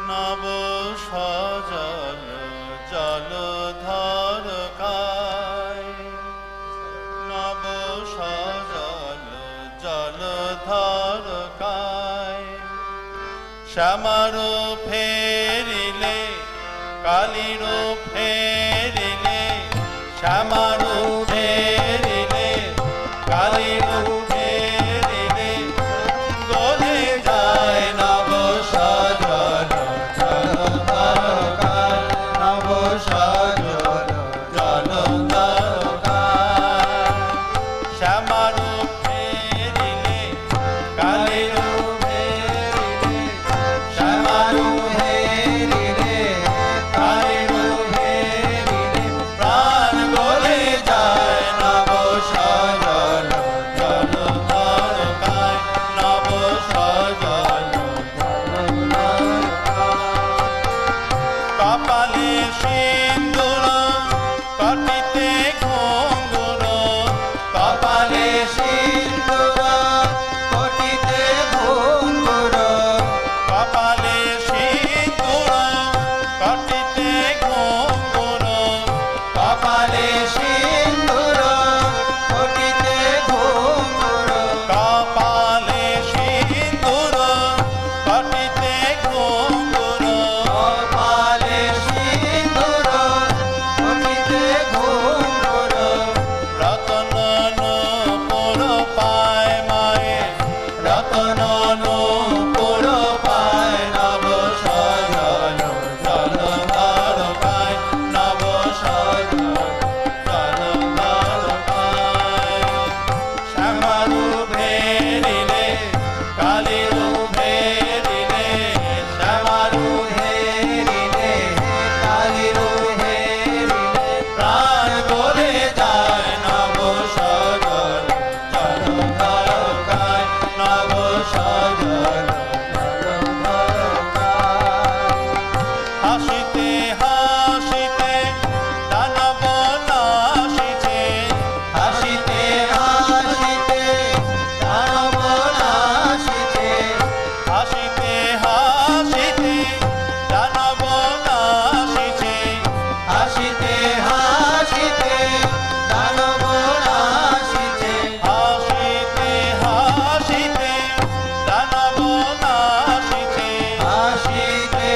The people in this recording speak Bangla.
নব সজল জলধর কায়, নব সজল জলধর কায়। শ্যামার ফেরিলে কালির ফেরিলে, শ্যামার ফেরিলে কালির ফেরিলে, গলে যায় নব সজল জলধর কায়, নব সজল জলধর কায়। শ্যামার ফেরিলে কালির ফেরিলে, শ্যামার ফেরিলে কালির ফেরিলে, প্রাণ গলে যায় নব সজল জলধর কায়, নব সজল জলধর কায়। কপালে সিন্দুর কটিতে ঘুঙ্গুর, কপালে সিন্দুর কটিতে ঘুঙ্গুর, কপালে সিন্দুর কটিতে ঘুঙ্গুর, কপালে সিন্দুর কটিতে ঘুঙ্গুর, কপালে সিন্দুর কটিতে ঘুঙ্গুর, কপালে সিন্দুর কটিতে ঘুঙ্গুর। রতন নূপুর পায় মায়ের, রতন নূপুর পায়, নব সজল জলধর কায়, নব সজল জলধর কায়। শ্যামার ফেরিলে কালির ফেরিলে, শ্যামার ফেরিলে কালির ফেরিলে, প্রাণ গলে যায় নব সজল জলধর কায়, নব সজল জলধর কায়। হাসিতে হাসিতে দানব নাসিছে, হাসিতে হাসিতে দানব নাসিছে, হাসিতে হাসিতে দানব নাসিছে, হাসিতে হাসিতে দানব নাসিছে, হাসিতে হাসিতে দানব নাসিছে, হাসিতে